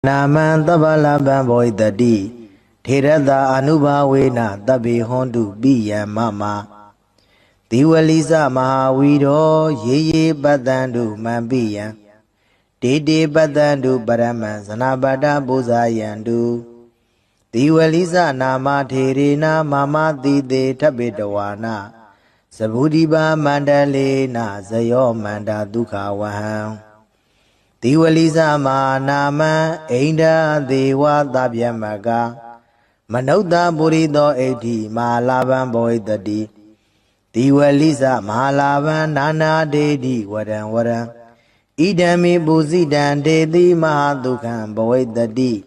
Naman tabalaban boy dadi Tirada anubawena tabi hondu biya mama Diwaliza mahawiro yeye badandu mambiya Dede badandu baraman sanabada buzayandu Diwaliza nama tirina mama dide tabidawana Sabudiba mandalena zayo manda dukhawahan Diwaliza manama Ainda dewa tabyamaga Manauda burido eti malaban boy dadi Diwaliza malaban nana dedi waran Idami buzidan dedi mahadukan boy dadi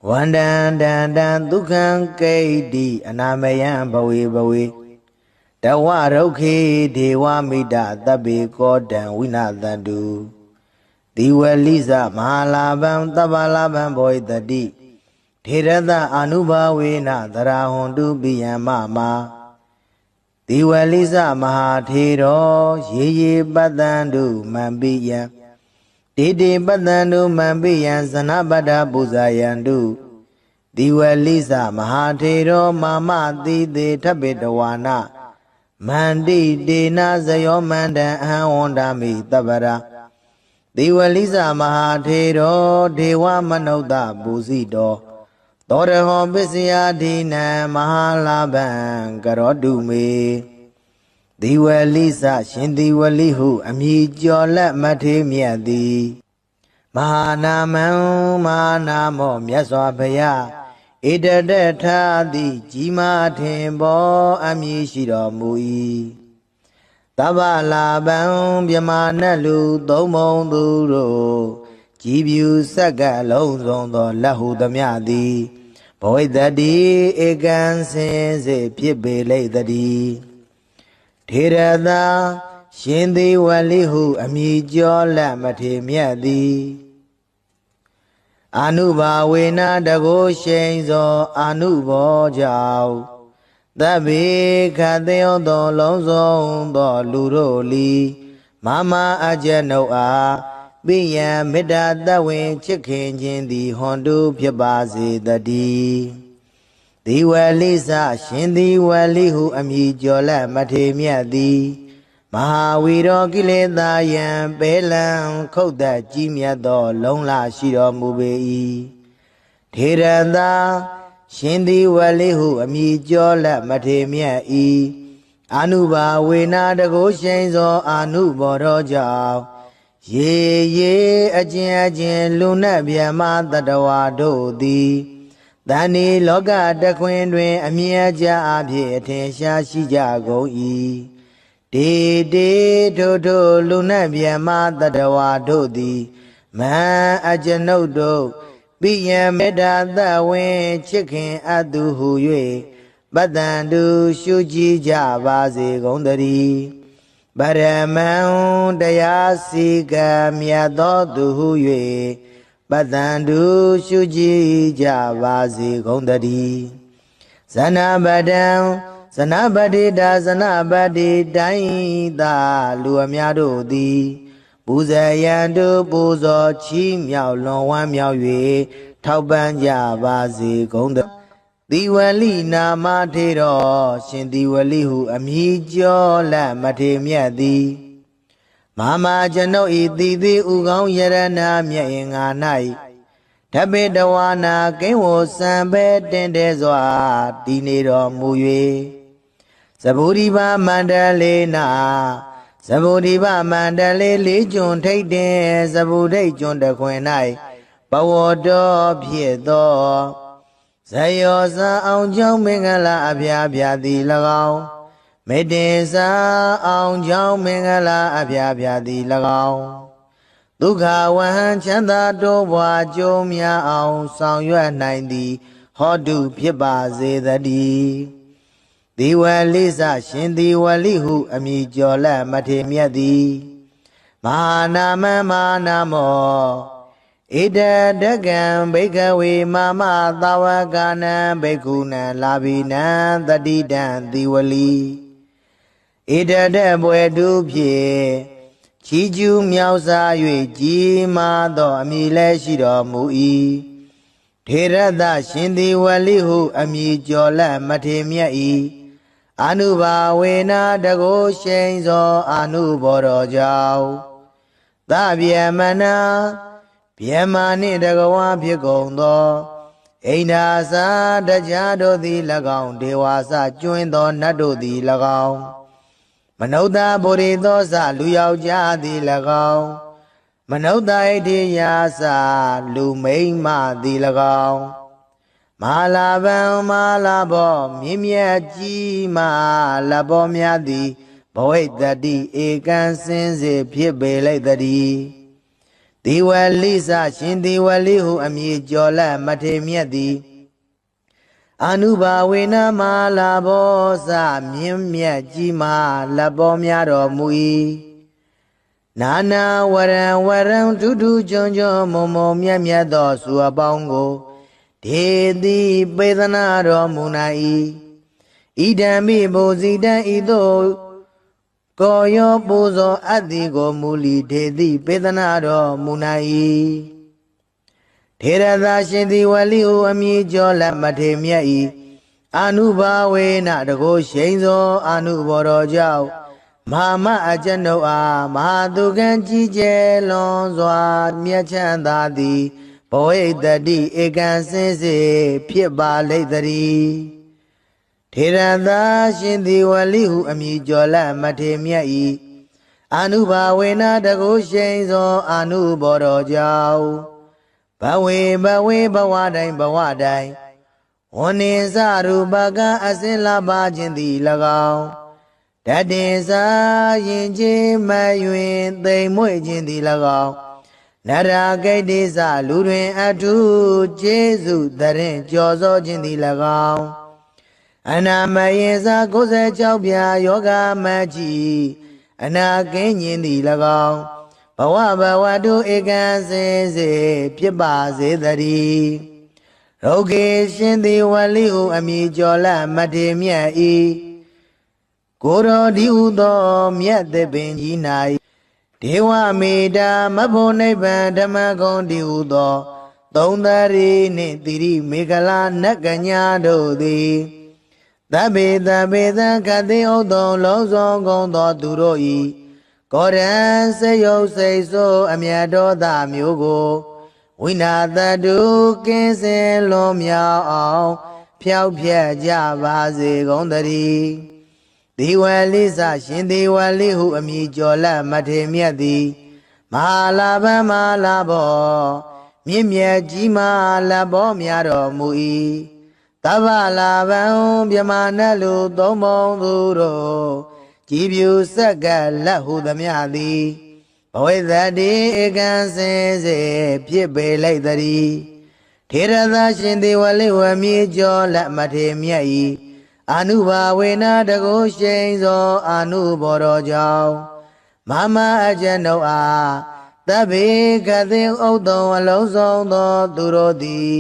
Wandan dan dukan kaidi anamayan bawi Dawa rauke dewa mida tabi kodan winadandu Diwaliza mahalaban tabalaban boy dadi Tirada anubawena darahundu biyamama Diwaliza mahatiro yeye badandu mambiya Dede badandu mambiya sanabada buzayandu Diwaliza mahatiro mama dide tabidawana Mandi dena zayo manda ahondami tabara Diwaliza mahatero dewa manauda buzido Doreho bisya dina mahalaban garodume Diwaliza shindiwalihu amhijola matimyadi Mahanamo myaswabhaya Idadethadi jima timbo amishiro mui Tabalaban byamanalu domon duro Jibyu saga lonzondo lahu damyadi Boy dadi egan sense pibele dadi Tirada shindi walihu amijola matimyadi Anubawena dago shenzo anubo jao Dabi kadeo do lonzo do luroli Mama ajano a Biya mida dawin chicken jindi hondu pyabazi dadi Diwaliza shindi walihu amijola matimyadi Mahawiro kileda yan belan koda jimya do longla shiro mubei Tirada Shindi walihu amijola matimyai Anuba wena dago shenzo anuboro jao Ye ajin luna byama tadawa dodi Dani loga dakwendwe amyaja abye atensha shija goi De dodo luna byama tadawa dodi Ma ajanodo Biya meda dawen chicken aduhu yue Badandu shuji jabazi gondari Baraman dayasiga miyadoduhu yue Badandu shuji jabazi gondari Sanabadi daida luamyadodi Buzayandu buzo chi miao long wan miao yue Tao ban jabazi gondari Diwali nama tero shindiwalihu amhijola matimyadi Mama jano ididi ugong yarana myainga nai Tabidawana kenwo sambe dendezwa dinero muywe Saburiba mandalena Saburiba mandale lijun taiden Sabudai junta kwenai Bawodo piedo Sayo sa aung jong mingala abya di lagaw Mede sa aung jong mingala abya di lagaw Dukha wan chanda do bwa jo mya aung sang yue nai di Hodu phiba zedadi Diwaliza shindiwalihu amijola matimyadi Mahanamo Ida dagan bekawe mama tawagana bekuna labina dadidan diwali Ida de bwe du pye ချီကျူးမြောက်စား၍ကြီးမားသောအမည်လည်းရှိတော်မူ၏ထေရသရှင်သည်ဝလိဟုအမည်ကျော်လက်မထေမြတ်၏အာနုဘာဝေနတကိုရှိန်သောအာနုဘောတော်ကြောင့်သဗျမနာဗျမနှင့်တကဝါဖြစ်ကုန်သောအိန္ဒာစာတရားတို့သည်၎င်းဒေဝါစကျွင်းသောနတ်တို့သည်၎င်းမနုဿဗုရိသောစလူယောက်ျားသည်၎င်းမနုဿဣတိယာစလူမိန်းမသည်၎င်းမဟာလာဗံမဟာလာဘောမြင့်မြတ်ကြီးမဟာလဘောများသည်ဘဝိတ္တိဧကံစင်စေဖြစ်ပေလိုက်တည်းဒီဝလိစရှင်ဒီဝလိဟုအမည်ကျော်လက်မထေမြတ်သည်အာနုဘာဝေနမဟာလာဘောစမြင့်မြတ်ကြီးမဟာလဘောများတော်မူ၏နာနာဝရံဝရံဒုဒုကျွန်းကျွန်းမုံမုံမြတ်မြတ်သောစုအပေါင်းကိုဒေတိပေသနာတော်မူနိုင်၏ဣဒံမိဘုဇိတံဤသို့ကိုယောပူဇော်အတ္တိကိုမူလီဒေတိပေသနာတော်မူနိုင်၏ထေရသာရှင်သည်ဝလိဟုအမည်ကျော်လက်မထေမြတ်၏အာနုဘာဝေနတကိုရှိန်သောအာနုဘောတော်ကြောင့်မဟာမအကျွန်ုပ်အားမဟာသူကံကြီးကျယ်လွန်စွာမြတ်ချမ်းသာသည်ဘဝိတ္တိဧကံစင်စေဖြစ်ပါလိမ့်တည်းထေရသာရှင်သည်ဝလိဟုအမည်ကျော်လက်မထေမြတ်၏အာနုဘာဝေနတကိုရှိန်သောအာနုဘောတော်ကြောင့်ဘဝေဘဝတိုင်းဘဝတိုင်းဝဏ္ဏစရူပကအစင်လာပါခြင်းသည်၎င်းတတင်စာရင်ချင်းမယွင်သိမ်မွေ့ခြင်းသည်၎င်းနရာဂိတ္တိစလူတွင်အထုကျေးဇူးတရင်ကြော်စောခြင်းသည်၎င်းအနာမယေစာ96ပြာယောဂမကြီးအနာကင်းခြင်းသည်၎င်းဘဝတုဧကံစင်စေဖြစ်ပါစေတည်းရုဂေရှင်သည်ဝလိဟုအမည်ကျော်လက်မထေမြတ်၏ကိုရောဒီဟုသောမြတ်သစ်ပင်ကြီး၌ဒေဝမေတာမဖို့နိဗ္ဗာန်ဓမ္မဂုံဒီဟုသောသုံးသရီနှင့်တိရိမေခလာနတ်ကညာတို့သည်သဗ္ဗေသခတိဥဒ္ဒံလုံးစုံကုန်သောသူတို့၏ကောရံစေယုတ်စိတ်ဆိုးအမြတ်တော်သားမျိုးကိုဝိနာတတုကင်းစင်လွန်မြောက်အောင်ဖြောက်ဖြက်ကြပါစေကုန်တည်းဒီဝလိစရှင်ဒီဝလိဟုအမည်ကျော်လက်မထေမြတ်သည်မဟာလာဗံမဟာလာဘောမြင့်မြတ်ကြီးမဟာလဘောများတော်မူ၏သဗ္ဗလာဗံမြမနလူသုံးပုံသူတို့ကြည်ပြူဆက်ကလက်ဟုသမျှသည်ဘဝိတ္တိဧကံစင်စေဖြစ်ပေလိုက်တည်းထေရသာရှင်ဒီဝလိဝမြေကျော်လက်မထေမြတ်၏အာနုဘာဝေနတကိုရှိန်သောအာနုဘောတော်ကြောင့်မမအကျွန်ုပ်အားသဗ္ဗေကသိဥဒ္ဒံအလုံးစုံသောသူတို့သည်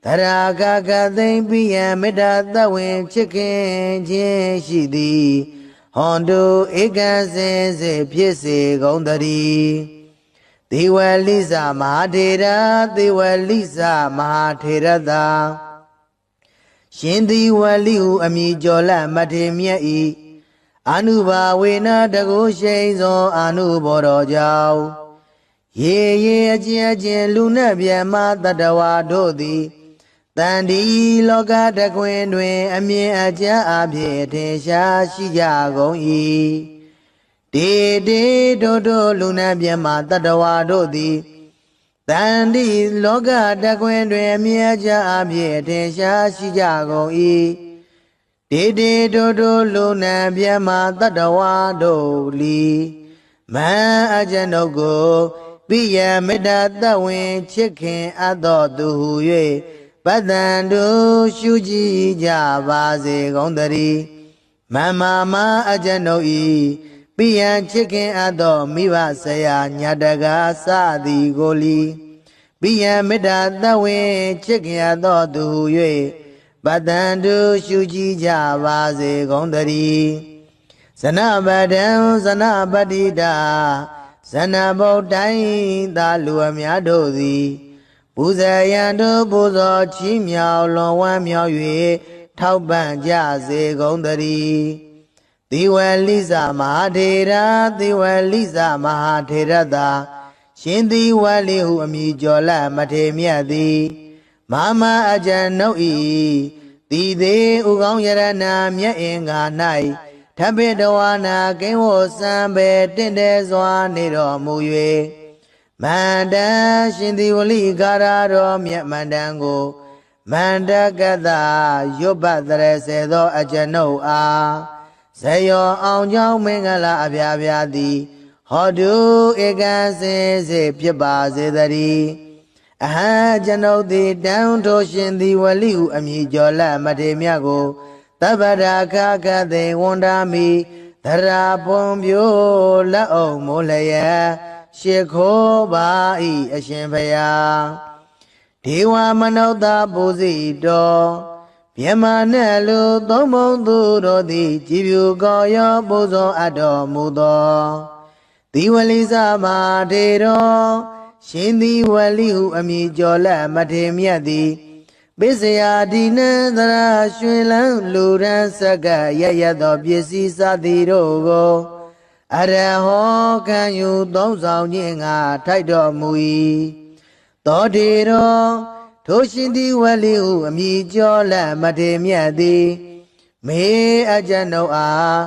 သရာဂကသိမ့်ပိယံမေတ္တာသဝင်ချစ်ခင်ခြင်းရှိသည်ဟွန်တုဧကံစင်စေဖြစ်စေကုန်တည်းသေဝလိစမဟာထေရသေဝလိစမဟာထေရသာရှင်သေဝလိဟုအမည်ကျော်လက်မထေမြတ်၏အာနုဘာဝေနတကိုရှိန်သောအာနုဘောတော်ကြောင့်ရေအကျဉ်လူနှင့်မြတ်မတတဝါတို့သည်တန်ဒီလောကတကွင်တွင်အမြင်အကျဉ်အဖြစ်ထင်ရှားရှိကြကုန်၏တေတို့လူနှင့်မြတ်မတတဝါတို့သည်တန်ဒီလောကတကွင်တွင်အမြင်အကျဉ်အဖြစ်ထင်ရှားရှိကြကုန်၏တေတို့လူနှင့်မြတ်မတတဝါတို့လီမန်အကျွန်ုပ်ကိုပိယမေတ္တာသဝင်ချစ်ခင်အပ်တော်သူဟု၍ပတ္တန်တို့ရှုကြည်ကြပါစေကုန်တည်းမမအကျွန်ုပ်၏ပိယံချစ်ခင်အပ်သောမိဘဆရာညာတကားစသည်ကိုလီပိယံမေတ္တာသဝင်ချစ်ခင်အပ်သောသူဟု၍ပတ္တန်တို့ရှုကြည်ကြပါစေကုန်တည်းဇနပတံဇနပတိတာ ဇဏဗုဒ္ဓိုင်းသာလူအများတို့သည်ပူဇေယံတို့ပူဇော်ချီးမြှောက်လွန်ဝမ်းမြောက်၍ထောက်ပံ့ကြစေကုန်သတည်းသီဝလိဇမဟာထေရသီဝလိဇမဟာထေရသာရှင်သီဝလိဟုအမည်ကျော်လမထေမြတ်သည်မာမအကျဉ်ုပ်ဤသီသေးဥကောင်းယရဏမြတ်အင်္ဂါ၌ထပိတဝါနာကိဝောစံပေတင့်တယ်စွာနေတော်မူ၍မန္တရှင်သီဝလိကာရတော်မြတ်မန္တန်ကိုမန္တကတရွတ်ပတ်တရစေသောအကျဉ်ုပ်အားဇယောအောင်ကြောင်းမင်္ဂလာအပြားပြားသည်ဟောတုဧကံစင်စေဖြစ်ပါစေတည်းအဟံကျွန်ုပ်သည်တန်ထိုရှင်သီဝလိဟုအမည်ကျော်လမထေမြတ်ကိုသဗ္ဗရာခကသေဝန္ဒာမိသရာပွန်ပြိုလက်အောင်မိုးလျက်ရှ िख ိုးပါဤအရှင်ဘုရားဒေဝမနုဿပူဇိတော်မြမနဲ့လူသုံးဘုံသူတို့သည်ကြည်ဖြူကောရောပူဇော်အပ်တော်မူသောသီဝလိဇမဟာထေတော်ရှင်သီဝလိဟုအမည်ကျော်လက်မထေမြတ်သည်ပိစယာဒီနံသရာရွှေလန်းလူရန်စကရရသောပစ္စည်းစသည်တို့ကိုအရဟောခံယူသုံးဆောင်ခြင်းငါထိုက်တော်မူ၏သောထေတော်ထိုရှင်သီဝလိဟုအမည်ကျော်လက်မထေမြတ်သည်မေအကျဉ်ုပ်အား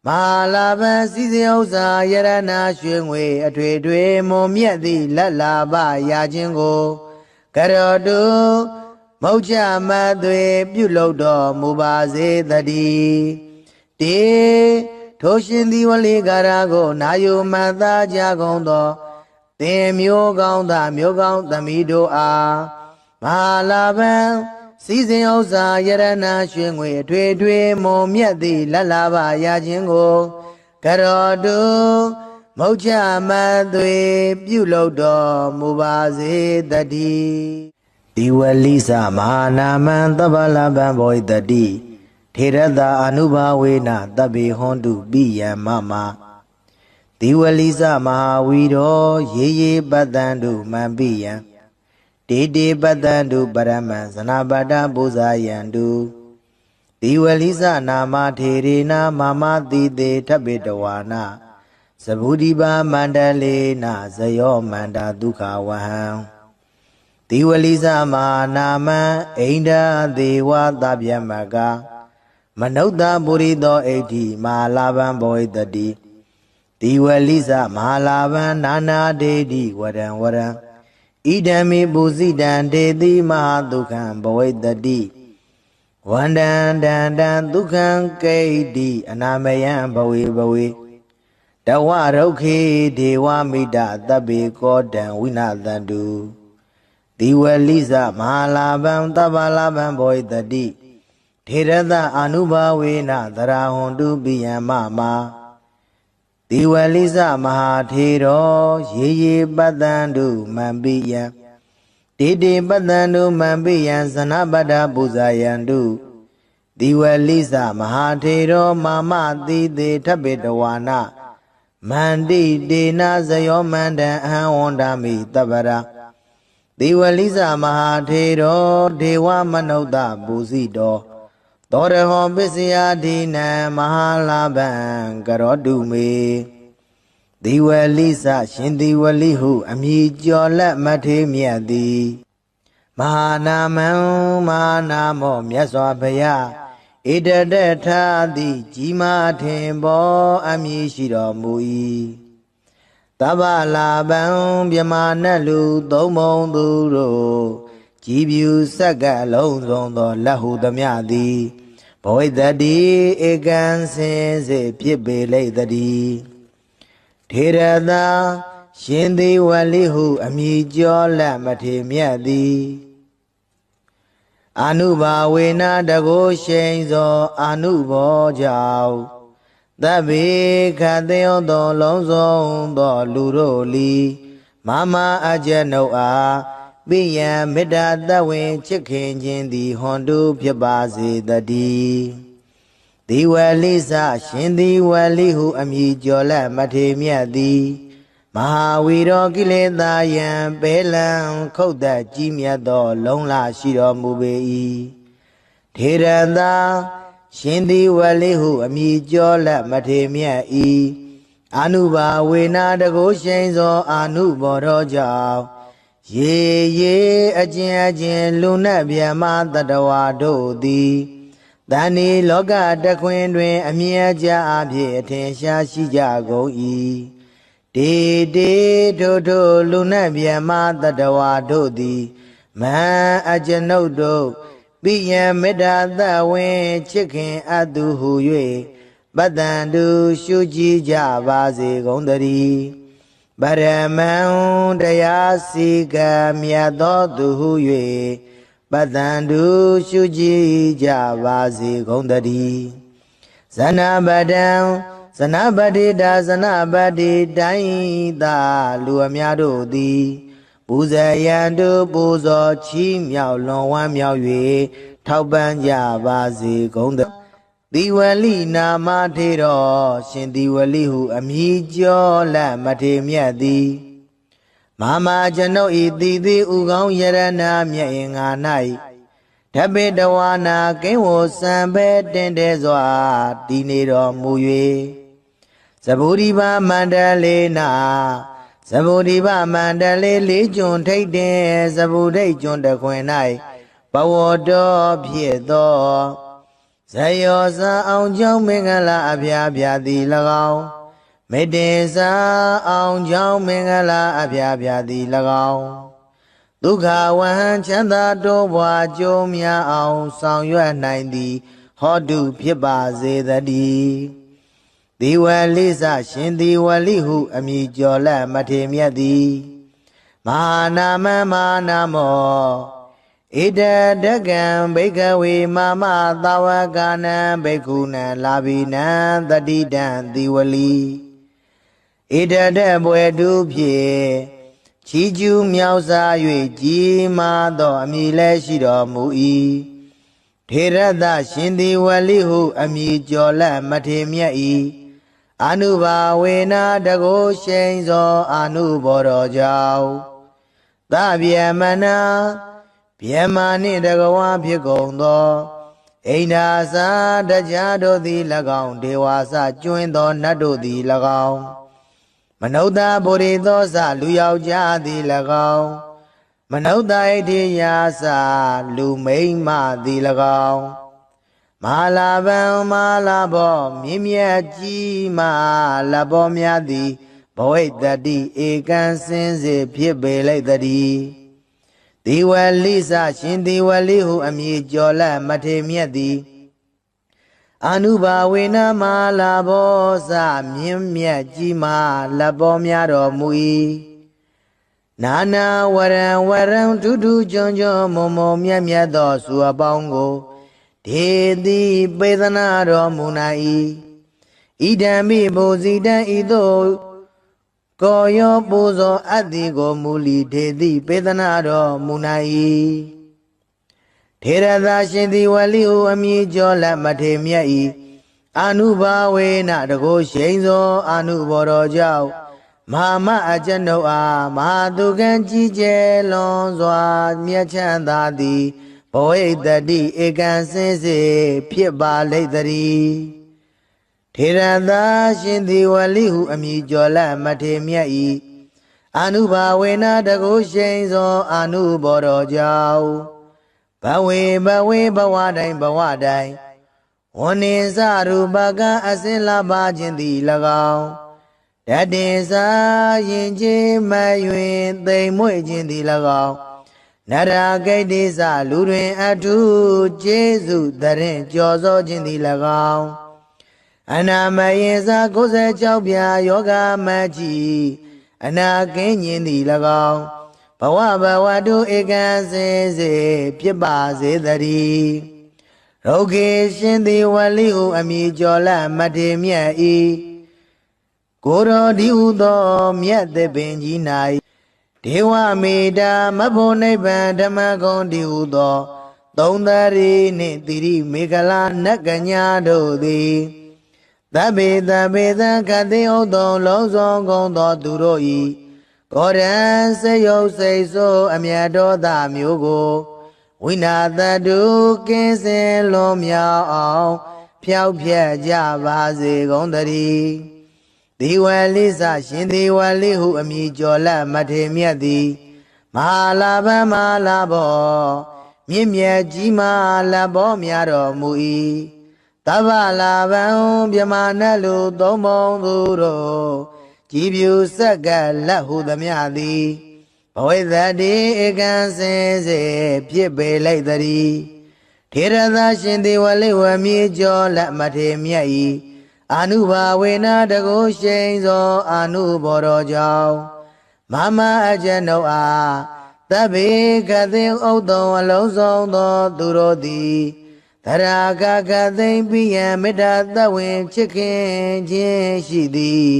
မဟာလာဘံစည်းစိမ်ဥစ္စာယရဏရွှေငွေအထွေထွေမွန်မြတ်သည့်လက်လာပရာခြင်းကိုကရောတုမௌချမသွေပြုလုပ်တော်မူပါစေတည်းတေထိုရှင်သီဝလိကာရကိုနာယုမတ်သားကြကုန်သောသင်မျိုးကောင်းသားမျိုးကောင်းသမီးတို့အားမဟာလာဘံစည်းစိမ်ဥစ္စာယရဏရွှေငွေအထွေထွေမွန်မြတ်သည့်လက်လာပရာခြင်းကိုကရောတုမௌချမသွေပြုလုပ်တော်မူပါစေတည်းဒီဝလိသမဟာနာမံသဗ္ဗလဗံဘောတတိထေရတာအနုဘာဝေနတဗ္ဗေဟွန်တုပိယံမမဒီဝလိသမဟာဝီရောရေရေပတ္တံတုမံပိယံတေတေပတ္တံတုပရမံဇနာပတ္တပူဇာယံတုဒီဝလိသနာမထေရေနာမမတိတေထပိတဝါနာသဗုဒိပါမန္တလေနာဇယောမန္တာဒုက္ခဝဟံဒီဝလိသမဟာနာမံအိန္ဒာဒေဝသဗ္ဗမကမနုဿပုရိသောဣဋ္ဌိမဟာလာဘံဘောတတိဒီဝလိသမဟာလာဘံနာနာဒေတိဝရံဝရံဣဒံမေပုဇိတံဒေတိမဟာဒုက္ခံဘဝိတ္တိဝန္တံတံတံဒုက္ခံကိဋ္တိအနာမယံဘဝေဘဝေတဝရုခေဒေဝမိတသဗ္ဗေကောတံဝိနာသန္တုဒီဝလိသမဟာလာဘံသဗ္ဗလာဘံဘောတတိထေရသအာနုဘာဝေနသရာဟွန်တုပိယံမမဒီဝလိသမဟာထေရောရေရေပတ္တံတုမံပိယံတေတေပတ္တံတုမံပိယံဇနပတ္တပူဇာယံတုဒီဝလိသမဟာထေရောမာမတိတေထပိတဝါနာမန္တိတေနဇယောမန္တံအဟံဝန္ဒာမိတပ္ပရာဒီဝလိသမဟာထေရောဒေဝမနုဿပူဇိတောသောရဟောပစ္စယဒီနံမဟာလာဘံကရောတုမေဒီဝလိသရှင်ဒီဝလိဟုအမည်ကျော်လက်မထေမြတ်သည်မဟာနာမံမဟာနာမောမြတ်စွာဘုရားဣတတထာတိကြီးမားထင်ပေါ်အမည်ရှိတော်မူ၏သဗ္ဗလာဘံမြမနတ်လူသုံးဘုံသူတို့ကြည်ဖြူစက္ကလုံးစုံသောလက်ဟုသမျှသည်ဘဝိတ္တိဧကံစင်စေဖြစ်ပေလိမ့်တည်းထေရတာရှင်သီဝလိဟုအမည်ကျော်လက်မထေမြတ်သည်အာနုဘာဝေနတကိုရှိန်သောအာနုဘောကြောင့်သဗ္ဗေခတေယောသောလုံးစုံသောလူတို့လီမမအကျဉ်ုပ်အားပိယံမေတ္တာတဝင်ချစ်ခင်ခြင်းသည်ဟွန်တုဖြစ်ပါစေတည်းဒီဝလိသရှင်ဒီဝလိဟုအမည်ကျော်လက်မထေမြတ်သည် မဟာဝီရောကိလေသာယံပေလံခုတ်သက်ကြီးမြတ်သောလုံးလာရှိတော်မူပေ၏ထေရသာရှင်သည်ဝလိဟုအမည်ကျော်လက်မထေမြတ်၏အာနုဘာဝေနာတကုရှိန်သောအာနုဘောတော်ကြောင့်ရေရေအကျဉ်လူနတ်ဗျမတတဝါတို့သည်တဏီလောကတခွင်တွင်အမြဲကြအဖြစ်အထင်ရှားရှိကြကုန်၏တေတေထိုလူနတ်ဗျမတတဝါတို့သည်မဟံအကျွန်ုပ်တို့ပိယံမေတ္တာသဝင်ချစ်ခင်အပ်သူဟု၍ပတ္တန္တုရှုကြည်ကြပါစေကုန်သတည်းပရမံတရားစီကံမြတ်သောသူဟု၍ပတ္တန္တုရှုကြည်ကြပါစေကုန်သတည်းဇနပတံဇနပတိတာဇနပတိတိုင်းသာလူအများတို့သည်ပူဇေယံတို့ပူဇော်ချီးမြှောက်လွန်ဝမ်းမြောက်၍ထောက်ပံ့ကြပါစေကုန်သတည်းသီဝလိနာမထေတော်ရှင်သီဝလိဟုအမည်ကျော်လက်မထေမြတ်သည်မမကျွန်ုပ်ဤတည်သည်ဥကောင်းယရနာမြတ်င်္ဂါ၌ဓပိတဝါနာကိဝောစံပဲတင်တဲ့စွာတည်နေတော်မူ၍သဗ္ဗုရိပမန္တလေးနာသဗ္ဗုရိပမန္တလေးလေးကျွန်းထိတ်တင်သဗ္ဗုဒိတ်ကျွန်းတခွင်၌ဘဝတော်ဖြစ်သောဇယောဇာအောင်ကြောင့်မင်္ဂလာအဖျားဖျားသည်၎င်းမေတ္တေဇာအောင်ကြောင့်မင်္ဂလာအဖျားဖျားသည်၎င်းဒုက္ခဝဟံချမ်းသာတိုးပွားကြိုးများအောင်ဆောင်ရွက်နိုင်သည်ဟောတုဖြစ်ပါစေတည်းဒီဝလိစရှင်ဒီဝလိဟုအမည်ကျော်လက်မထေမြတ်သည်မဟာနာမမဟာနာမောဣတတကံဘိကဝေမမသာဝကနံဘိက္ခုနံလာဘိနံတတိတံသီဝလီဣတတဘွယ်တုဖြင့်ချီးကျူးမြောက်စား၍ကြီးမားသောအမည်လည်းရှိတော်မူ၏ထေရသရှင်သီဝလိဟုအမည်ကျော်လက်မထေမြတ်၏အာနုဘာဝေနာတကုရှိန်သောအာနုဘောတော်ကြောင့်သဗျမနာဗျမနှင့်တကဝါဖြစ်ကုန်သောအိန္ဒာစာတရားတို့သည်၎င်းဒေဝါစကျွင်းသောနတ်တို့သည်၎င်းမနုဿဗုရိသောစလူယောက်ျားသည်၎င်းမနုဿဣတိယာစလူမိန်းမသည်၎င်းမဟာလာဗံမဟာလာဘောမြင့်မြတ်ကြီးမလဘောများသည်ဘဝိတ္တိဧကံစင်စေဖြစ်ပေလိုက်တည်းဒီဝလိစရှင်ဒီဝလိဟုအမည်ကျော်လက်မထေမြတ်သည်အာနုဘာဝေနမလာဘောစမြင့်မြတ်ကြီးမာလက်ပေါ်များတော်မူ၏နာနာဝရံဝရံထူးထူးကျွန်းကျွန်းမုံမုံမြတ်မြတ်သောစုအပေါင်းကိုဒေတိပေသနာတော်မူနိုင်၏ဣဒံမိဘူဇိတံဤသို့ကိုယောပူဇော်အပ်သည်ကိုမူလီဒေတိပေသနာတော်မူနိုင်၏ထေရသာရှင်သည်ဝလိဟုအမည်ကျော်လက်မထေမြတ်၏အာနုဘာဝေနတကုရှိန်သောအာနုဘောတော်ကြောင့်မဟာမအကျွန်ုပ်အားမဟာသူကံကြီးကျယ်လွန်စွာမြတ်ချမ်းသာသည်ဘဝိတ္တိဧကံစင်စေဖြစ်ပါလိမ့်တည်းထေရသာရှင်သည်ဝလိဟုအမည်ကျော်လက်မထေမြတ်၏အာနုဘာဝေနတကုရှိန်သောအာနုဘောတော်ကြောင့်ဘဝေဘဝတိုင်းဝန္နေစရူပကအစင်လာပါခြင်းသည်၎င်းတတေစာရင်ချင်းမယွင်သိမ်မွေ့ခြင်းသည်၎င်းနရဂိတ်တိစလူတွင်အထုကျေးဇူးတရင်ကြော်စောခြင်းသည်၎င်းအနာမယေစာ96ပြာယောဂမကြီးအနာကင်းခြင်းသည်၎င်းဘဝတုဧကံစင်စေဖြစ်ပါစေတည်းရုဂေရှင်သည်ဝလိဟုအမည်ကျော်လက်မထေမြတ်၏ကိုရောဒီဟုသောမြတ်သပင်ကြီး၌ဒေဝမေတာမဖို့နိဗ္ဗာန်ဓမ္မဂုံဒီဟုသောသုံးသရီနှင့်တိရိမေခလာနတ်ကညာတို့သည် သဗ္ဗေသဗ္ဗေသခတိဥတ္တုံလုံးစုံကုန်သောသူတို့ဤကောရံစေယုတ်စိတ်ဆိုးအမြတ်တော်သာမျိုးကိုဝိနာတတုကင်းစင်လွန်မြောက်အောင်ဖြောက်ဖြက်ကြပါစေကုန်သတည်းဒီဝလိစရှင်ဒီဝလိဟုအမည်ကျော်လက်မထေမြတ်သည်မဟာလာဘမဟာလာဘောမြင့်မြတ်ကြီးမားလက်ဘောများတော်မူ၏တဗ္ဗလာဘံမြမနတ်လူသုံးပုံသူတို့ကြည်ပြူဆက်ကလက်ဟုသမျှသည်ဘဝိသတိဧကံစင်စေဖြစ်ပေလိုက်သည်ထေရသရှင်ဒီဝလိဝမြေကျော်လက်မထေမြတ်၏အာနုဘာဝေနတကုရှိန်သောအာနုဘောတော်ကြောင့်မမအကျဉ်ုပ်အားသဗ္ဗေကတိဥတ္တုံအလုံးစုံသောသူတို့သည်သရာကကသိမ့်ပိယံမေတ္တာသဝင်ချစ်ခင်ခြင်းရှိသည်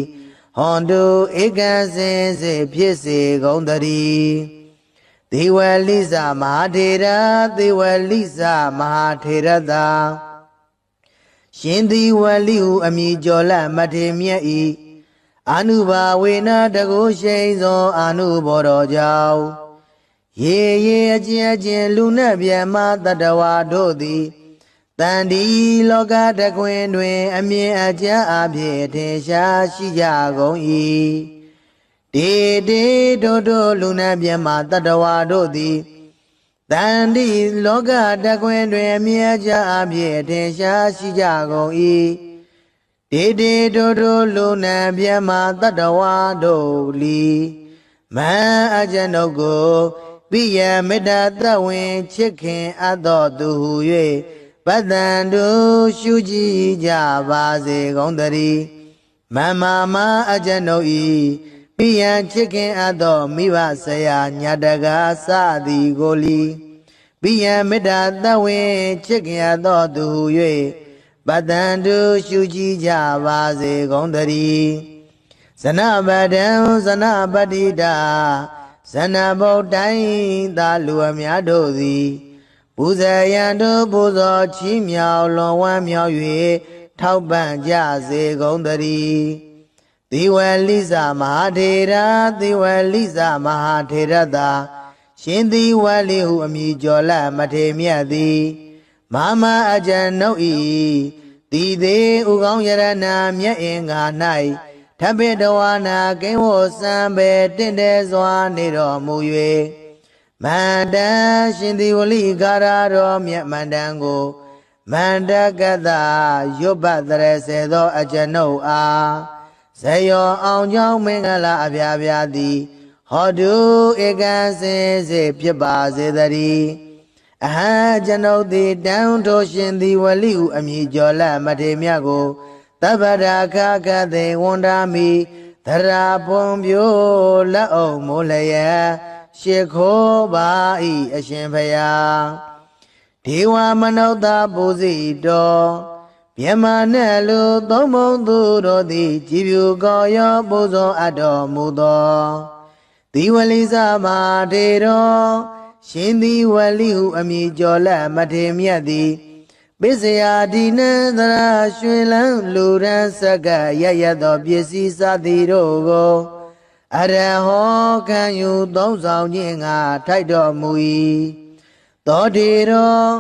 ဟွန်တုဧကံစင်စေဖြစ်စေကုန်သတည်းဒေဝလိစမဟာထေရဒေဝလိစမဟာထေရသာရှင်ဒီဝလိဟုအမည်ကျော်လက်မထေမြတ်၏အာနုဘာဝေနတကုရှိန်သောအာနုဘောတော်ကြောင့်ရေရေအကျဉ်အကျဉ်လူနှင့်ဗျမတတဝါတို့သည်တန်ဒီလောကတခွင်တွင်အမြင်အကျဉ်အဖြစ်ထင်ရှားရှိကြကုန်၏တေတေတို့တို့လူနှင့်ဗျမတတဝါတို့သည်တန်ဒီလောကတခွင်တွင်အမြင်အကျဉ်အဖြစ်ထင်ရှားရှိကြကုန်၏တေတေတို့တို့လူနှင့်ဗျမတတဝါတို့လီမန်အကျဉ်ုပ်ကိုပိယမေတ္တာသဝင်ချစ်ခင်အပ်တော်သူဟု၍ပတ္တန်တို့ရှုကြည်ကြပါစေကုန်သတည်းမမမအကျဉ်ုပ်ဤပိယချစ်ခင်အပ်တော်မိဘဆရာညာတကားစသည်ကိုလီပိယမေတ္တာသဝင်ချစ်ခင်အပ်တော်သူဟု၍ပတ္တန်တို့ရှုကြည်ကြပါစေကုန်သတည်းဇနပဒံဇနပတိတာဇနဗုဒ္ဓိုင်းသာလူအများတို့သည်ပူဇေယံတို့ပူဇော်ချီးမြှောက်လွန်ဝမ်းမြောက်၍ထောက်ပံ့ကြစေကုန်သတည်းသီဝလိစမဟာထေရသီဝလိစမဟာထေရသာရှင်သီဝလိဟုအမည်ကျော်လက်မထေမြတ်သည်မမအကျဉ်ုပ်၏တိသေးဥကောင်းယရဏမြတ်အင်္ဂါ၌ထပိတဝါနာကိဝောစံပေတင့်တယ်စွာနေတော်မူ၍မန္တရှင်ဒီဝလိကာရတော်မြတ်မန္တန်ကိုမန္တကတရွတ်ပတ်တရစေသောအကျဉ်ုပ်အားဇယောအောင်ကြောင်းမင်္ဂလာအပြာပြာသည်ဟောတုဧကံစင်စေဖြစ်ပါစေတည်းအဟံကျွန်ုပ်သည်တန်ထိုးရှင်ဒီဝလိဟုအမည်ကျော်လက်မထေမြတ်ကိုသဗ္ဗရာခကသေဝန္ဒာမိသရာပွန်ပြိုးလက်အုံမိုးလျက်ရှ िख ိုးပါ၏အရှင်ဖျားဒေဝမနုဿပူဇိတော်မြမနဲ့လူသုံးပုံသူတို့သည်ကြည်ပြူကောရောပူဇော်အပ်တော်မူသောဒီဝလိစမထေတော်ရှင်ဒီဝလိဟုအမည်ကျော်လက်မထေမြတ်သည်ပစ္စယဒီနန္တရာရွှေလန်းလူရန်ဆက်ကရရသောပစ္စည်းစသည်တို့ကိုအရဟောခံယူသုံးဆောင်ခြင်းငါထိုက်တော်မူ၏သောတေတော်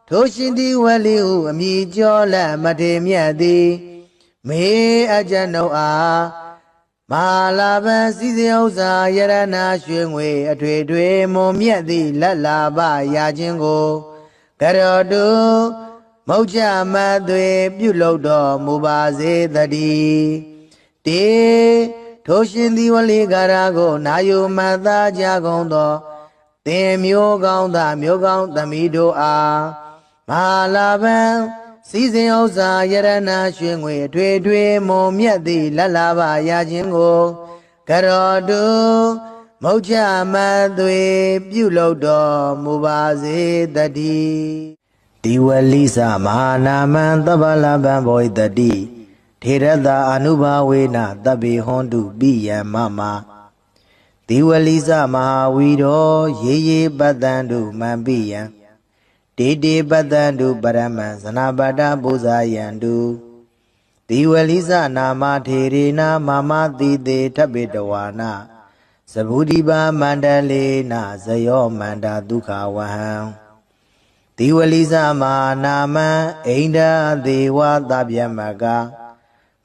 ထိုရှင်ဒီဝလိဟုအမည်ကျော်လက်မထေမြတ်သည်မေအကျဉ်ုပ်အားမဟာလာဘံစည်းစိမ်ဥစ္စာယရဏရွှေငွေအထွေထွေမွန်မြတ်သည့်လက်လာပရာခြင်းကိုကရောတုမုတ်ချမသွေပြုလုပ်တော်မူပါစေတည်းတေထိုရှင်ဒီဝလိကာရကိုနာယုမတ်သားကြကုန်သောသင်မျိုးကောင်းသားမျိုးကောင်းသမီးတို့အားမဟာလာဘံစည်းစိမ်ဥစ္စာယရဏရွှေငွေအထွေထွေမွန်မြတ်သည့်လက်လာပရာခြင်းကိုကရောတုမုတ်ချမသွေပြုလုပ်တော်မူပါစေတည်းဒီဝလိစမဟာနာမံသဗ္ဗလဗံဘောဣတတိထေရတအနုဘာဝေနသဗ္ဗေဟွန်တုပိယံမမဒီဝလိစမဟာဝီရောရေရေပတ္တံတုမံပိယံတေတေပတ္တံတုပရမံဇနပတ္တပူဇာယံတု တိဝလိစနာမထေရေနာမမတိတေထဗ္ဗေတဝါနာသဗုဒိပါမန္တလေနာဇယောမန္တာဒုက္ခဝဟံတိဝလိစမာနာမံအိန္ဒာဒေဝသဗျမက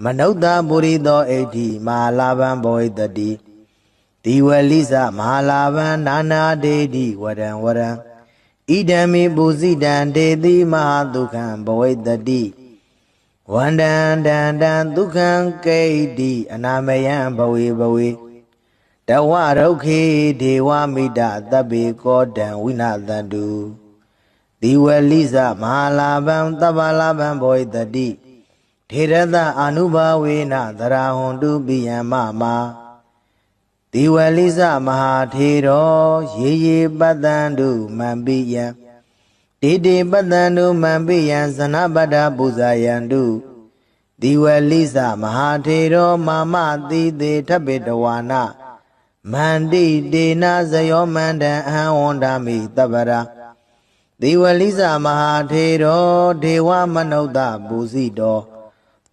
မနုဿပုရိသောဣဋ္ဌိမဟာလာဘံဘောဣတတိတိဝလိစမဟာလာဘံနာနာဒေတိဝရံဝရံဣဒံမိပုဇိတံဒေတိမဟာဒုက္ခံဘောဣတတိဝန္တံတန္တံဒုက္ခံကိဋ္တိအနာမယံဘဝေဘဝေတဝရုက္ခေဒေဝမိတသဗ္ဗေကောတံဝိနာသတုတိဝလိစမဟာလာဘံသဗ္ဗလာဘံဘောဣတတိထေရသအာနုဘာဝေနသရဟွန်တုပိယံမမတိဝလိစမဟာထေရောရေရေပတ္တံတုမံပိယံတေတေပတ္တံတုမံပိယံဇနပတ္တပူဇာယံတုတိဝလိစမဟာထေရောမာမတိတေထဗ္ဗေတဝါနာမန္တိတေနဇယောမန္တံအဟံဝန္ဒာမိတပ္ပရာတိဝလိစမဟာထေရောဒေဝမနုဿပူဇိတော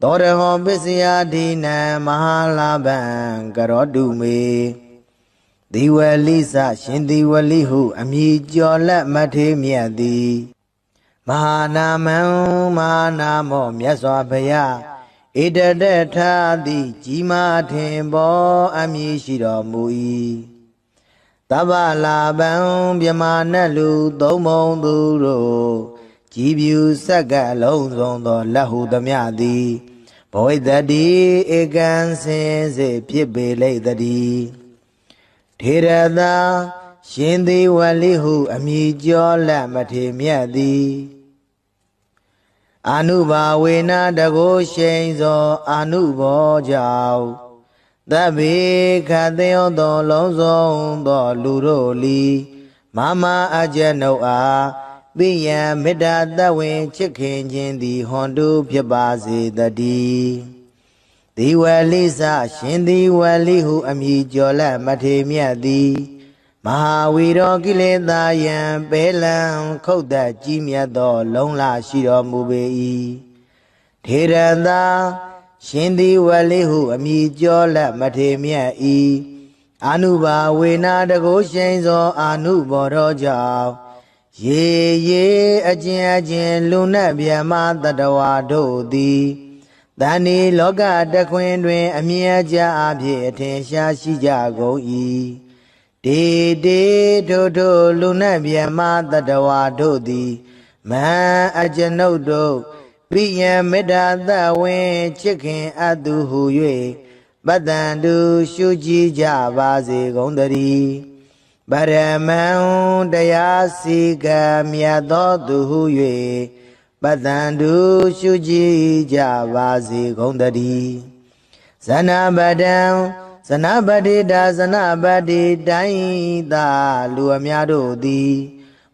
သောရဟောပစ္စယဒိနံမဟာလာဘံကရောတုမေတိဝလိစရှင်တိဝလိဟုအမည်ကျော်လက်မထေမြတ်သည်မဟာနာမံမဟာနာမောမြတ်စွာဘုရားဣတတထာတိကြီးမားထင်ပေါ်အမည်ရှိတော်မူ၏တဗ္ဗလာဘံမြမနတ်လူသုံးမုံသူတို့ကြည်ဖြူဆက်ကအလုံးစုံသောလက်ဟုသမျှသည်ဘောဣတတိဧကံစင်စေဖြစ်ပေလိမ့်တည်းထေရသာရှင်သေဝလိဟုအမည်ကျော်လက်မထေမြတ်သည်အာနုဘာဝေနတကိုရှိန်သောအာနုဘောကြောင့်သဗ္ဗေခသေယောသောလုံးစုံသောလူတို့လီမမအကျဉ်ုပ်အားပိယံမေတ္တာတဝင်ချစ်ခင်ခြင်းသည်ဟွန်တုဖြစ်ပါစေတည်းဒီဝလိစရှင်ဒီဝလိဟုအမည်ကျော်လက်မထေမြတ်သည်မဟာဝီရောကိလေသာယံပေလံခုတ်သက်ကြီးမြတ်သောလုံလရှိတော်မူပေ၏ထေရသာရှင်ဒီဝလိဟုအမည်ကျော်လက်မထေမြတ်၏အာနုဘာဝေနာတကိုရှိန်သောအာနုဘောတော်ကြောင့်ရေရေအကျဉ်လူနတ်ဗျမတတဝါတို့သည်တဏှိလောကတခွင်တွင်အမြဲကြအဖြစ်အထင်ရှားရှိကြကုန်၏တေတေထိုလူနတ်ဗျမတတဝါတို့သည်မဟံအကျွန်ုပ်တို့ပိယံမေတ္တာသဝင်ချစ်ခင်အပ်သူဟု၍ပတ္တံတုရှုကြည်ကြပါစေကုန်သတည်းပရမံတရားစီကံမြတ်သောသူဟု၍ပတ္တံတုရှုကြည်ကြပါစေကုန်သတည်းဇနပတံဇနပတိတာဇနပတိတိုင်းသာလူအများတို့သည်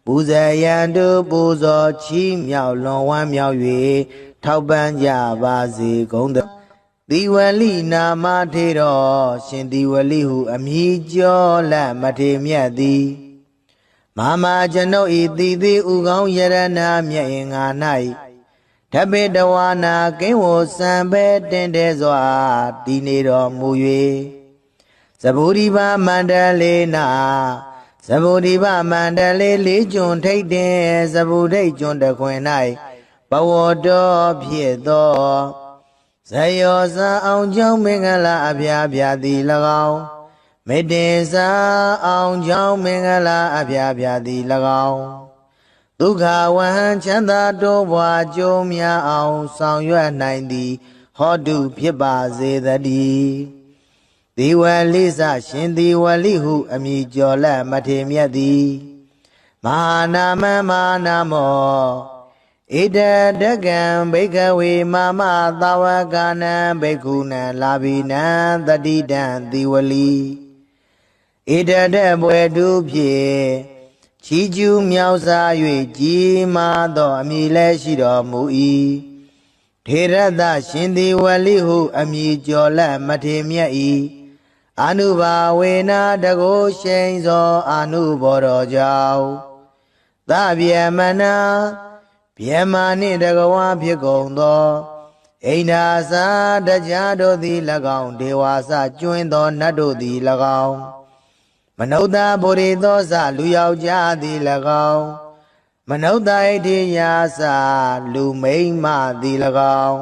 ပူဇေယံတုပူဇော်ချီးမြှောက်လွန်ဝမ်းမြောက်၍ထောက်ပံ့ကြပါစေကုန်သတည်းတိဝလိနာမထေရောရှင်တိဝလိဟုအမည်ကျော်လက်မထေမြတ်သည်မာမကျွန်ုပ်ဤတိတိဥကောင်းယရဏမြတ်င်္ဂါ၌ထဗ္ဗေတဝါနာကိဝောစံပဲတင်တဲ့စွာတည်နေတော်မူ၍သဗုဒိဗမန္တလေးနာသဗုဒိဗမန္တလေးလေးကျွန်းထိတ်တင်သဗုဒိတ်ကျွန်းတခွင်၌ဘဝတော်ဖြစ်သောဇယောဇာအောင်ကြောင့်မင်္ဂလာအဖျားဖျားသည်၎င်းမေတ္တေစာအောင်ကြောင့်မင်္ဂလာအဖျားဖျားသည်၎င်းဒုက္ခဝဟံချမ်းသာတိုးပွားကြုံများအောင်ဆောင်ရွက်နိုင်သည်ဟောတုဖြစ်ပါစေတည်းဒီဝလိစရှင်ဒီဝလိဟုအမည်ကျော်လက်မထေမြတ်သည်မဟာနာမမဟာနာမောဣတတကံဘိကဝေမမသာဝကနံဘိက္ခုနံလာဘိနံတတိတံသီဝလီဣတတဘွယ်တုဖြင့်ချီးကျူးမြောက်စား၍ကြီးမားသောအမည်လည်းရှိတော်မူ၏ထေရသရှင်သီဝလိဟုအမည်ကျော်လက်မထေမြတ်၏အာနုဘာဝေနာတကိုရှိန်သောအာနုဘောတော်ကြောင့်သဗ္ဗယမနာဗျမနှင့်တကဝါဖြစ်ကုန်သော အိန္ဒာစာတရားတို့သည်၎င်းဒေဝါစကျွင်းသောနတ်တို့သည်၎င်းမနုဿဗုရိသောစလူယောက်ျားသည်၎င်းမနုဿဣတိယာစလူမိန်းမသည်၎င်း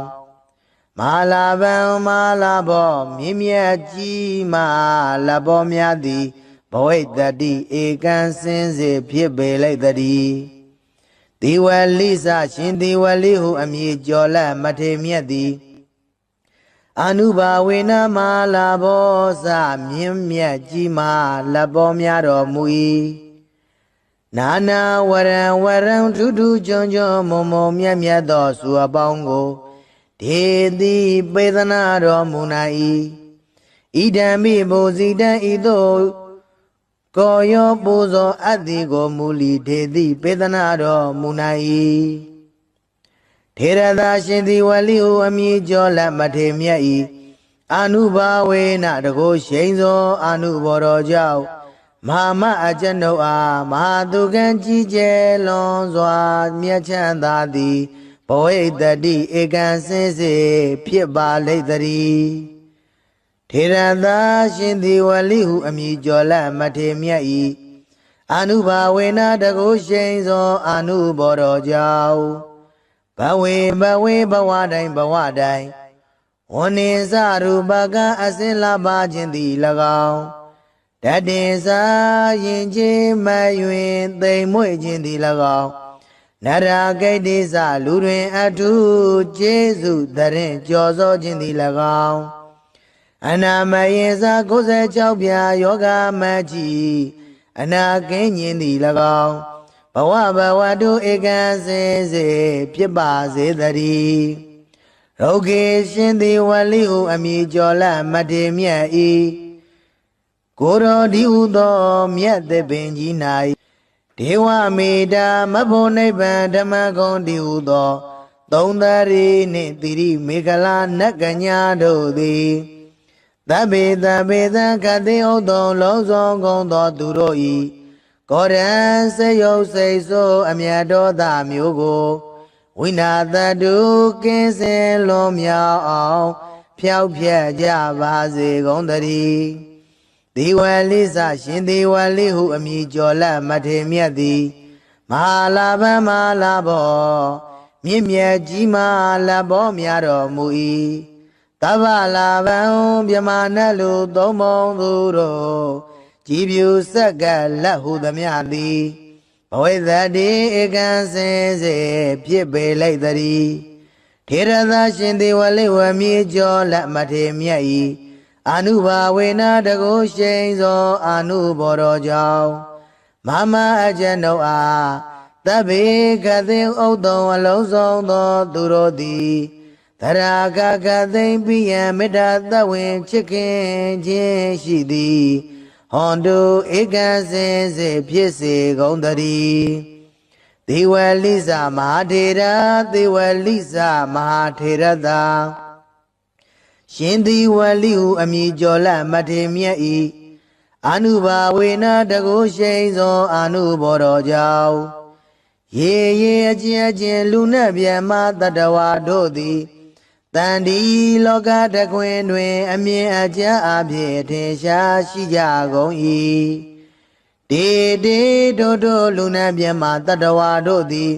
မဟာလာဗံမဟာလာဘောမြင့်မြတ်ကြီးမဟာလာဘောများသည်ဘဝိတ္တိဧကံစင်စေဖြစ်ပေလိုက်တည်းဒီဝလိစရှင်ဒီဝလိဟုအမည်ကျော်လက်မထေမြတ်သည်အနုဘာဝေနမဟာလာဘောစမြင့်မြတ်ကြီးမဟာလာဘောများတော်မူ၏နာနာဝရံဝရံထူးထူးချွန်ချွန်မုံမုံမြတ်မြတ်သောစုအပေါင်းကိုဒေတိပေသနာတော်မူနိုင်၏ဣဒံမိဘုဇိတံဤသို့ကိုယောပူဇော်အတ္တိကိုမူလီဒေတိပေသနာတော်မူနိုင်၏ထေရသာရှင်သည်ဝလိဟုအမည်ကျော်လက်မထေမြတ်၏အနုဘာဝေနတကိုရှိန်သောအနုဘော်တော်ကြောင့်မဟာမအကျဉ်ုပ်အားမဟာသူကံကြီးကျယ်လွန်စွာမြတ်ချမ်းသာသည်ဘဝိတ္တိဧကံစင်စေဖြစ်ပါလိမ့်တည်းထေရသာရှင်သည်ဝလိဟုအမည်ကျော်လက်မထေမြတ်၏အနုဘာဝေနတကိုရှိန်သောအနုဘော်တော်ကြောင့်ဘဝေဘဝတိုင်းဘဝတိုင်းဝနိစရူပကအစင်လာပါခြင်းသည်၎င်းတတေစာရင်ချင်းမယွင်သိမ်မွေ့ခြင်းသည်၎င်းနရာဂိတိစလူတွင်အထုကျေစုတရင်ကြော်စောခြင်းသည်၎င်းအနာမယေစာ96ပြာယောဂမကြီးအနာကင်းခြင်းသည်၎င်းဘဝတုဧကံစင်စေဖြစ်ပါစေတည်းရုဂေရှင်သည်ဝလိဟုအမည်ကျော်လက်မထေမြတ်၏ကိုရောဒီဟုသောမြတ်သပင်ကြီး၌ဒေဝမေတ္တာမဖို့နိဗ္ဗာန်ဓမ္မဂုံဒီဟုသောသုံးသရီနှင့်တိရိမေခလာနတ်ကညာတို့သည်သဗ္ဗေသခတိဥဒ္ဒောလုံးစုံကုန်သောသူတို့၏ကောရံစေယုတ်စိတ်ဆိုးအမြတ်တော်သားမျိုးကိုဝိနာတတုကင်းစင်လွန်မြောက်အောင်ဖြောက်ဖြက်ကြပါစေကုန်တည်းဒီဝလိစရှင်ဒီဝလိဟုအမည်ကျော်လက်မထေမြတ်သည်မဟာလာဗံမဟာလာဘောမြင့်မြတ်ကြီးမဟာလာဘောများတော်မူ၏တဗ္ဗလာဗံမြမနလူသုံးပုံသူတို့ကြည်ပြူဆက်ကလက်ဟုသမျှသည်ဘဝိတ္တိဧကံစင်စေဖြစ်ပေလိုက်တည်းထေရသာရှင်ဒီဝလိဝမြေကျော်လက်မထေမြတ်၏အနုဘာဝေနတကိုရှိန်သောအနုဘော်တော်ကြောင့်မမအကျဉ်ုပ်အားသဗ္ဗေကသိဥဒ္ဒောအလုံးစုံသောသူတို့သည်သရာကသိမ့်ပိယံမေတ္တာသဝေချစ်ခင်ခြင်းရှိသည်ဟွန်တုဧကံစင်စေဖြစ်စေကုန်တည်းဒေဝလိစမဟာထေရဒေဝလိစမဟာထေရသာရှင်ဒီဝလိဟုအမည်ကျော်လက်မထေမြတ်၏အနုဘာဝေနတကိုရှိန်သောအနုဘော်တော်ကြောင့်ရေအကျဉ်လူနှင့်မြတ်မတတဝါတို့သည်တန်ဒီလောကတခွင်တွင်အမြင်အကျအဖြစ်ထင်ရှားရှိကြကုန်၏တေတို့လူနှင့်မြတ်မတတဝါတို့သည်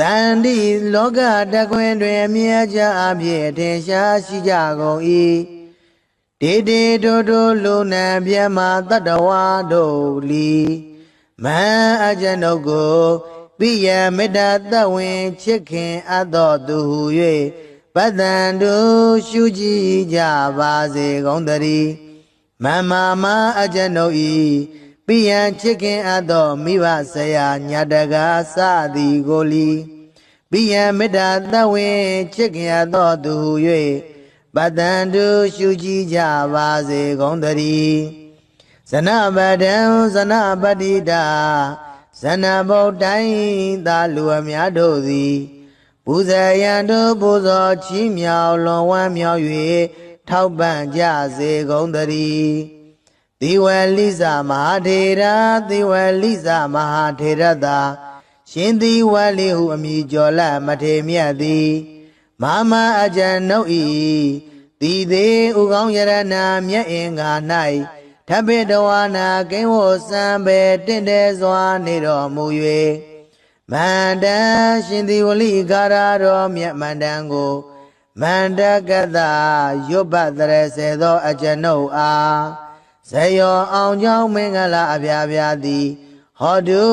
တန်ဒီလောကတခွင်တွင်အမြင်အကျအဖြစ်ထင်ရှားရှိကြကုန်၏တေတို့လူနှင့်မြတ်မတတဝါတို့လီမံအကျဉ်ုပ်ကိုပိယမေတ္တာသဝင်ချစ်ခင်အပ်တော်သူဟု၍ပတ္တန်တို့ရှုကြည်ကြပါစေကုန်တည်းမမအကျဉ်ုပ်၏ပိယံချစ်ခင်အပ်သောမိဘဆရာညာတကားစသည်ကိုလီပိယံမေတ္တာသဝင်ချစ်ခင်အပ်သောသူဟု၍ပတ္တန်တို့ရှုကြည်ကြပါစေကုန်တည်းဇနပဒံဇနပတိတာဇနဗုဒ္ဓိသာလူအများတို့သည်ပူဇေယံတို့ပူဇော်ချီးမြှောက်လွန်ဝမ်းမြောက်၍ထောက်ပံ့ကြစေကုန်တည်းဒီဝလိစမဟာထေရဒီဝလိစမဟာထေရသာရှင်ဒီဝလိဟုအမည်ကျော်လက်မထေမြတ်သည် မာမအကြံနှုတ်ဤတိသေးဥကောင်းယရဏမြတ်အင်္ဂါ၌ထပိတဝါနာကိဝောစံပေတင့်တဲစွာနေတော်မူ၍မန္တရှင်သည်ဝလိကာရတော်မြတ်မန္တန်ကိုမန္တကတရွတ်ပတ်တရစေသောအကြံနှုတ်အားဇယောအောင်ကြောင်းမင်္ဂလာအပြားပြားသည်ဟောတု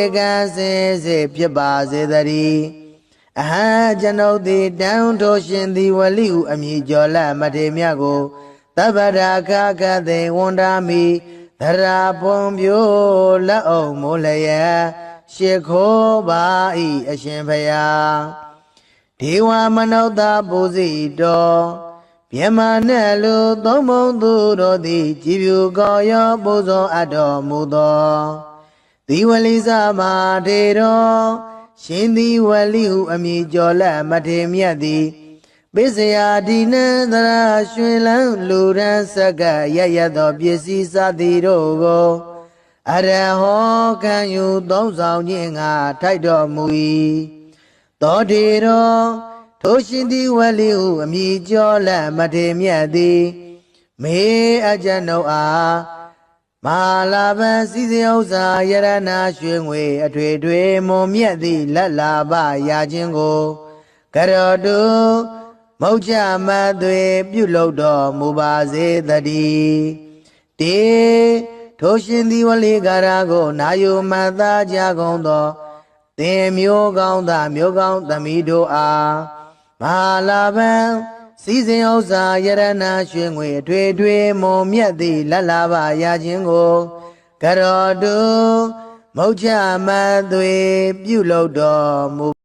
ဧကံစင်စေဖြစ်ပါစေတည်းအဟံကျွန်ုပ်သည်တန်ထိုးရှင်သည်ဝလိဟုအမည်ကျော်လက်မထေမြတ်ကိုသဗ္ဗရာခကသေဝန္တာမိသရာပွန်ပြိုလက်အောင်မိုးလျက်ရှ िख ိုးပါဤအရှင်ဖျားဒေဝမနုဿပူဇိတော်မြမနဲ့လူသုံးဘုံသူတို့သည်ကြည်ဖြူကောင်းရောပူဇော်အပ်တော်မူသောသီဝလိစမာထေတော်ရှင်သည်ဝလိဟုအမည်ကျော်လက်မထေမြတ်သည်ပိစယာဒီနံသရာရွှေလန်းလူရန်စက္ကရရသောပစ္စည်းစသည်တို့ကိုအရဟောခံယူသုံးဆောင်ခြင်းငါထိုက်တော်မူ၏သောထေတော်ထိုရှင်သည်ဝလိဟုအမည်ကျော်လက်မထေမြတ်သည်မေအကြံတို့အားမာလာပံစည်းစိမ်ဥစ္စာယရနာရွှေငွေအထွေထွေမွန်မြတ်သည့်လက်လာပရာခြင်းကိုကရောတုမௌချမသွေပြုလုပ်တော်မူပါစေတည်းတေထိုရှင်သည်ဝလိကာရကိုနာယုမတ်သားကြကုန်သောသင်မျိုးကောင်းသားမျိုးကောင်းသမီးတို့အားမာလာပံစည်းစိမ်ဥစ္စာယရနာရွှေငွေအထွေထွေမွန်မြတ်သည့်လက်လာပရာခြင်းကိုကရောတုမௌချမသွေပြုလုပ်တော်မူ